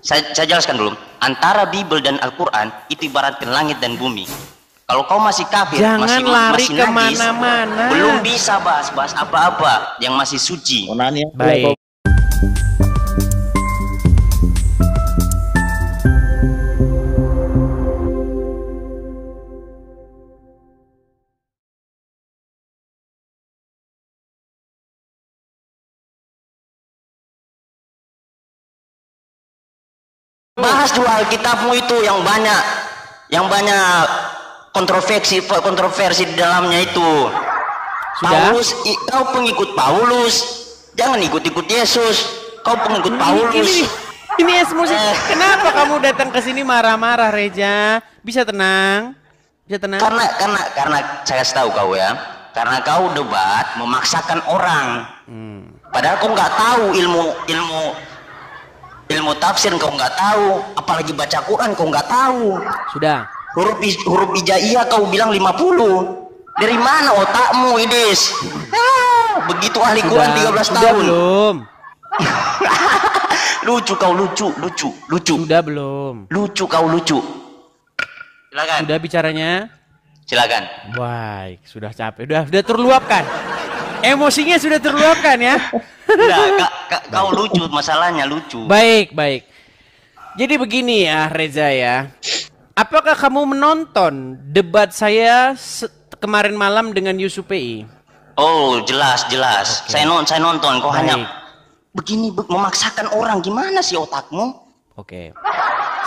Saya jelaskan dulu. Antara Bible dan Al-Quran itu ibaratkan langit dan bumi. Kalau kau masih kafir, jangan masih lari najis, kemana-mana. belum bisa bahas apa-apa yang masih suci. Baik. Bahas dulu Alkitabmu itu yang banyak kontroversi di dalamnya itu. Sudah? Paulus, kau pengikut Paulus, jangan ikut-ikut Yesus. Kau pengikut Paulus. Ini Esmus. Kenapa kamu datang ke sini marah-marah, Reja? Bisa tenang? Bisa tenang? Karena saya tahu kau ya. Karena kau debat memaksakan orang. Padahal kau nggak tahu ilmu tafsir, kau nggak tahu, apalagi baca Quran kau nggak tahu. Sudah. Huruf hijaiyah kau bilang 50. Dari mana otakmu, Idis? Begitu ahli Quran 13 sudah tahun. Belum. Lucu kau, lucu. Sudah belum? Lucu kau, lucu. Silakan. Sudah bicaranya? Silakan. Baik, sudah capek. Sudah terluapkan. Emosinya sudah terluapkan ya. Enggak, kau lucu, masalahnya lucu. Baik. Jadi begini ya, Reza ya. Apakah kamu menonton debat saya kemarin malam dengan Yusuf PI? Oh, jelas. Okay. Saya nonton. Kau hanya begini memaksakan orang, gimana sih otakmu? Oke.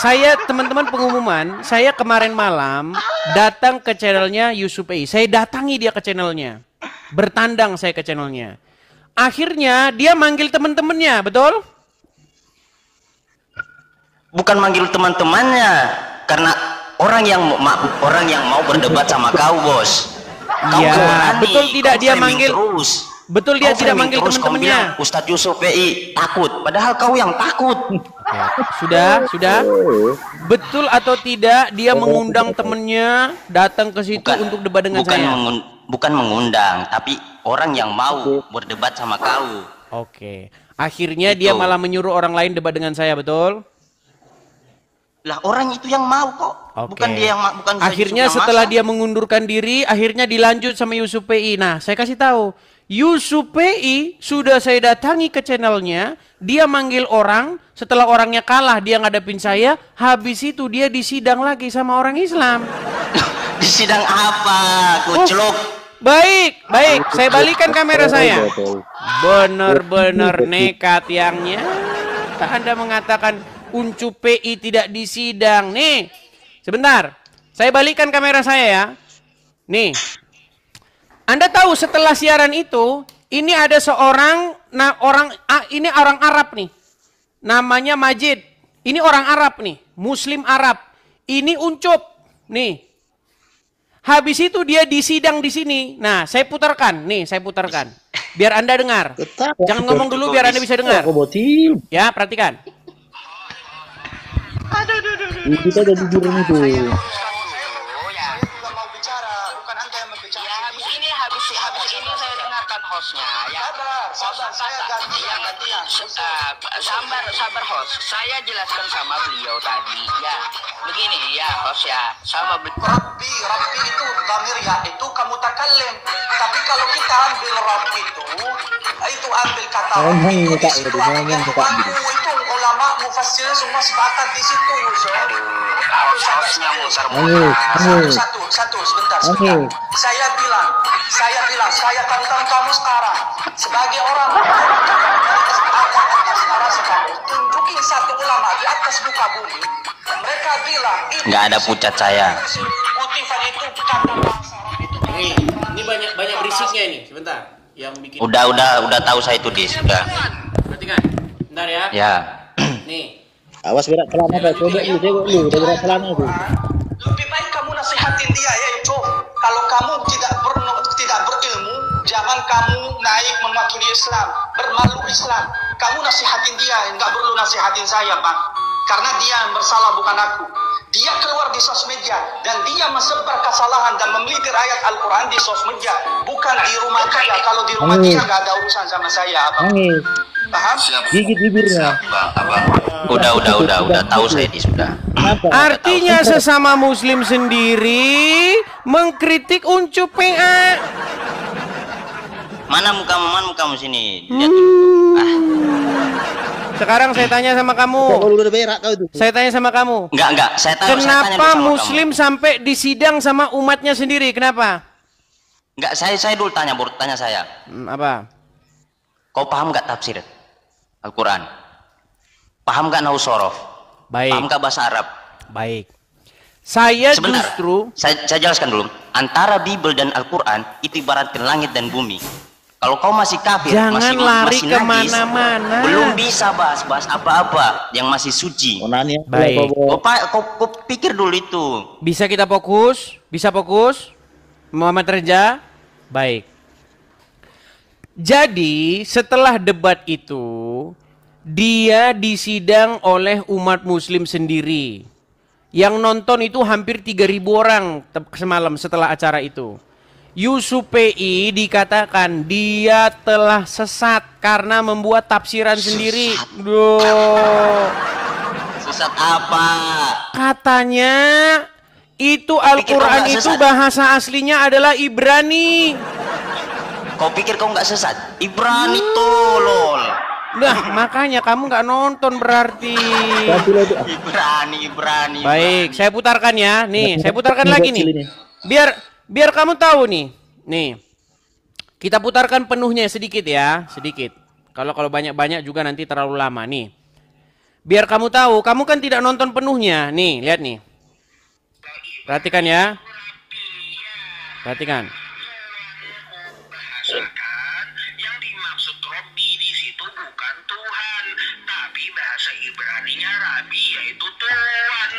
Saya teman-teman pengumuman, saya kemarin malam datang ke channelnya Yusuf PI. Saya datangi dia ke channelnya. Bertandang saya ke channelnya. Akhirnya dia manggil teman-temannya, betul? Bukan manggil teman-temannya, karena orang yang mau berdebat sama kau, bos. Kau ya, betul tidak dia manggil terus. Betul dia tidak manggil teman-temannya. Ustadz Yusuf PI takut, padahal kau yang takut. Oke. Sudah. Betul atau tidak dia mengundang temennya datang ke situ untuk debat dengan saya? Bukan mengundang, tapi orang yang mau berdebat sama kau. Oke. Akhirnya dia malah menyuruh orang lain debat dengan saya, betul? Lah orang itu yang mau kok. Bukan dia yang bukan. Akhirnya setelah dia mengundurkan diri, akhirnya dilanjut sama Yusuf PI. Nah, saya kasih tahu, Yusuf PI sudah saya datangi ke channelnya, dia manggil orang, setelah orangnya kalah dia ngadepin saya, habis itu dia disidang lagi sama orang Islam. Disidang apa, kucluk? Baik, saya balikan kamera saya. Benar-benar nekat yangnya. Anda mengatakan Uncu PI tidak disidang. Nih, sebentar, saya balikan kamera saya ya. Nih, Anda tahu setelah siaran itu, ini ada seorang, ini orang Arab nih, namanya Majid. Ini orang Arab nih, Muslim Arab. Ini Uncup, nih. Habis itu dia disidang di sini. Nah, saya putarkan, biar Anda dengar. Jangan ngomong dulu biar Anda bisa dengar. Ya, perhatikan. Kita ada jujur itu. Habis ini saya dengarkan hostnya. Ya, sabar, saya ganti yang gantian. Sabar host. Saya jelaskan sama beliau tadi. Ya, begini ya host ya. Sama Rabbi itu dhamir ya, itu kamu takallim. Tapi kalau kita ambil Rabbi itu ambil kata Rabbi itu ulama mufassir semua sepakat di situ Yusuf. Hostnya satu sebentar. Saya bilang saya tantang kamu sekarang sebagai orang atas kamu, tunjukin satu ulama di atas muka bumi. Mereka bilang nggak ada pucat saya. Kutifan itu kata Ini banyak berisiknya ini. Sebentar. Yang bikin. Udah tahu saya itu sudah. Perhatikan. Bentar ya. Ya. Nih. Awas berat celana Pak, coba lu, udah berat celana itu. Lebih baik kamu nasihatin dia ya, Cok. Kalau kamu tidak berilmu, jangan kamu naik mewakili Islam, bermalu Islam. Kamu nasihatin dia, nggak perlu nasihatin saya, Pak. Karena dia yang bersalah, bukan aku. Dia keluar di sosmed media dan dia mensebar kesalahan dan memiliki ayat Al-Quran di sosmed media, bukan di rumah dia. Kalau di rumah dia nggak ada urusan sama saya, apa? Paham? Gigit bibirnya. Udah tahu saya di sudah. Kenapa? Artinya sesama muslim sendiri mengkritik Uncup PA. Mana mukamu sini? Lihat dulu. Sekarang saya tanya sama Kalau kamu. udah berak kau itu. Saya tanya sama kamu. Enggak, saya tanya dulu Kenapa sama muslim sampai disidang sama umatnya sendiri? Kenapa? kamu. Enggak, saya dulu tanya, baru tanya saya. Apa? Kau paham nggak tafsir Al-Quran? Paham nggak nahwu sorof? Baik. Paham nggak bahasa Arab? Baik. Saya Sebentar, justru saya jelaskan dulu. Antara Bible dan Al-Quran itu ibaratkan langit dan bumi. Kalau kau masih kafir, jangan masih lari najis, kemana-mana. belum bisa bahas apa-apa yang masih suci. Onani. Baik. Kau pikir dulu itu. Bisa kita fokus? Bisa fokus? Muhammad Reza? Baik. Jadi setelah debat itu dia disidang oleh umat muslim sendiri. Yang nonton itu hampir 3.000 orang semalam setelah acara itu. Yusuf PI dikatakan dia telah sesat karena membuat tafsiran sendiri. Duh. Sesat apa? Katanya itu Al-Quran nggak itu sesat? bahasa aslinya adalah Ibrani. Kau pikir kau nggak sesat? Ibrani tolol. Nah, makanya kamu nggak nonton berarti. Ibrani. Baik, saya putarkan ya. Nih, saya putarkan lagi nih. Biar kamu tahu nih. Nih. Kita putarkan penuhnya sedikit ya, sedikit. Kalau banyak-banyak juga nanti terlalu lama nih. Biar kamu tahu, kamu kan tidak nonton penuhnya. Nih, lihat nih. Perhatikan ya. Perhatikan. Yang dimaksud Robbi di situ bukan Tuhan, tapi bahasa Ibraninya Rabi yaitu Tuhan.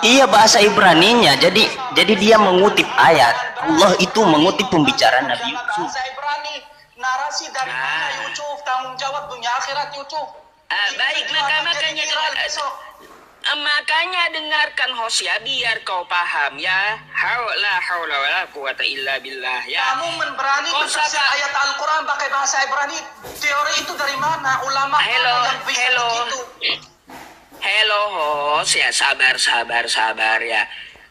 Iya, bahasa Ibraninya. Jadi dia mengutip ayat. Allah itu mengutip pembicaraan Nabi Yusuf. Bahasa Ibrani, narasi dari mana Yusuf, tanggung jawab dunia akhirat Yusuf. Baik, makanya dengarkan host ya, biar kau paham ya. La haula wala quwata illa billah ya. Kamu berani bertafsir ayat Al-Quran pakai bahasa Ibrani. Teori itu dari mana? Ulama mana yang bisa begitu? Hello host ya, sabar ya.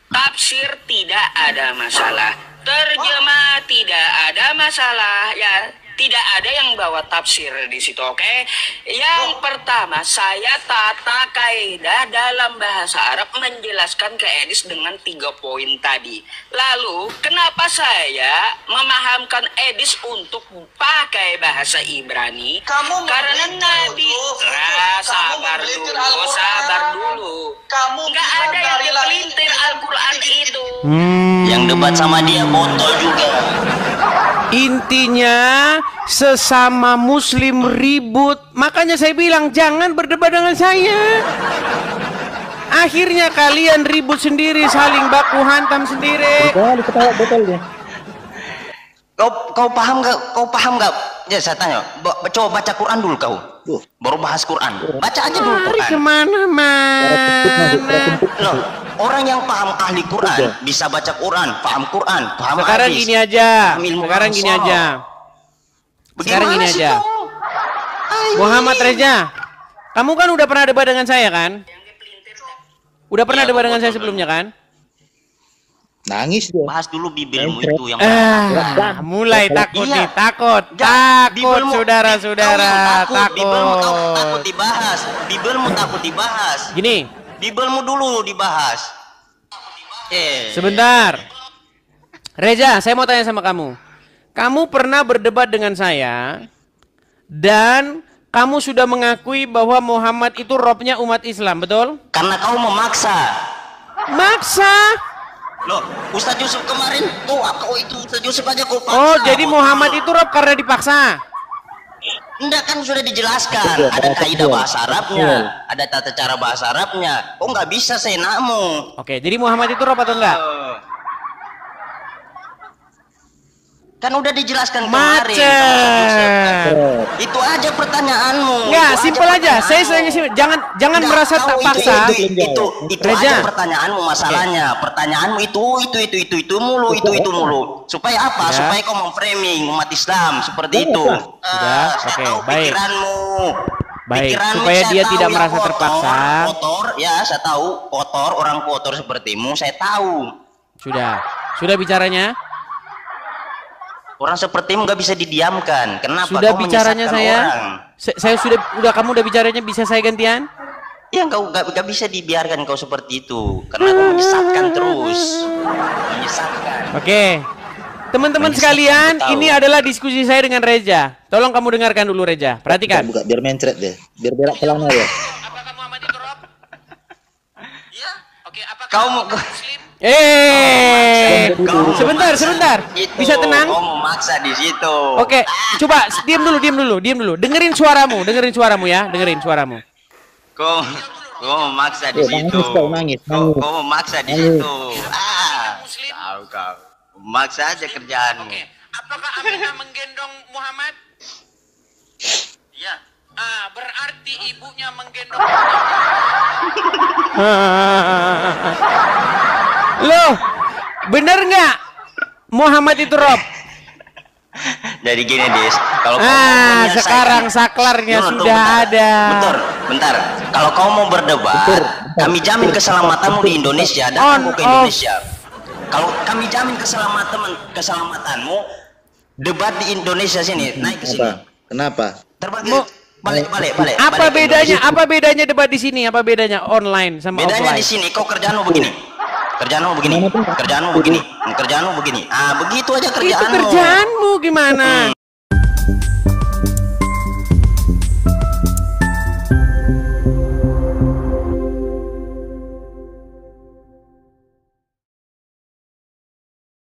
Tafsir tidak ada masalah, terjemah tidak ada masalah ya. Tidak ada yang bawa tafsir di situ, oke? Yang pertama, saya tata kaidah dalam bahasa Arab menjelaskan ke Edis dengan 3 poin tadi. Lalu, kenapa saya memahamkan Edis untuk pakai bahasa Ibrani? Karena Nabi... Sabar dulu. Nggak ada yang dipelintir Al-Quran itu. Yang debat sama dia botol juga. Intinya sesama muslim ribut. Makanya saya bilang jangan berdebat dengan saya. Akhirnya kalian ribut sendiri, saling baku hantam sendiri. Kali ketawa betul dia. Kau paham nggak? Ya saya tanya. Coba baca Quran dulu kau. Baru bahas Quran. Baca aja dulu Lari Quran. kemana-mana. Loh, orang yang paham ahli Quran bisa baca Quran, paham Sekarang hadis. gini aja. paham ilmu Sekarang gini Rasul. aja. Sekarang gini Bagaimana sih aja. kau? Muhammad Reza, kamu kan udah pernah debat dengan saya kan? Udah pernah debat dengan saya sebelumnya kan? Nangis dia. Bahas dulu bibirmu itu yang Mulai takut Iya. nih, takut Bibelmu- saudara-saudara, Bibelmu takut takut. dibahas. Bibelmu takut dibahas. Gini, Bibelmu dulu dibahas. sebentar. Reza, saya mau tanya sama kamu. Kamu pernah berdebat dengan saya dan kamu sudah mengakui bahwa Muhammad itu robnya umat Islam, betul? Karena kau memaksa. Maksa. Loh, Ustaz Yusuf kemarin kau itu Ustaz Yusuf aja kau paksa. Oh, jadi Muhammad itu rob karena dipaksa. Enggak, kan sudah dijelaskan. Ada kaidah bahasa Arabnya, ada tata cara bahasa Arabnya. Kok nggak bisa senakmu? Oke, jadi Muhammad itu rob atau enggak? Kan udah dijelaskan kemarin. Macet. Itu aja pertanyaanmu. Enggak, Itu simpel aja. Saya jangan Nggak, merasa kau tak itu- paksa. Itu Reza. aja pertanyaanmu masalahnya. Pertanyaanmu itu mulu, itu mulu. Supaya apa? Ya. Supaya kau memframing umat Islam seperti itu. Sudah, Saya oke, tahu baik. pikiranmu. Baik, Pikiranmu supaya saya dia tahu tidak yang merasa terpaksa. Kotor, ya saya tahu kotor, orang kotor sepertimu, saya tahu. Sudah bicaranya? Orang sepertimu nggak bisa didiamkan. Kenapa? Sudah Kau bicaranya menyesatkan saya? orang. Saya kamu udah bicaranya, bisa saya gantian? Ya nggak bisa dibiarkan kau seperti itu. Karena kau menyesatkan terus. Menyesatkan. Oke. Teman-teman Menyesatkan, sekalian, tahu. ini adalah diskusi saya dengan Reza. Tolong kamu dengarkan dulu Reza. Perhatikan. Buka biar mencret deh. Biar berak celana ya. Apakah Muhammad itu Rob? Ya. Oke, apakah Kau mau Muhammad Muslim? Kau Sebentar. Itu. Bisa tenang? Kau mau maksa di situ. Oke, coba diam dulu. Dengerin suaramu ya, dengerin suaramu. Kau mau maksa di situ. Nangis kau, nangis. Kau mau maksa di Nangis. situ. Tahu kau. Maksa aja kerjaanmu. Oke. Apakah Aminah menggendong Muhammad? Ya. Berarti ibunya menggendong Loh, bener nggak Muhammad itu Rob? Jadi gini, Dis. Kalau kau mau menyelesaikan- Sekarang saklarnya Tunggu, sudah bentar. ada. Bentar. Kalau kau mau berdebat, kami jamin keselamatanmu di Indonesia. Datang ke Indonesia. Kalau kami jamin keselamatanmu, debat di Indonesia sini, naik ke sini. Kenapa? Terbang Mau- balik. Apa balik ke bedanya? Indonesia. Apa bedanya debat di sini? Apa bedanya online sama Bedanya offline? di sini kau kerjaanmu begini. Kerjaanmu begini. Begitu aja Itu kerjaanmu. kerjaanmu gimana?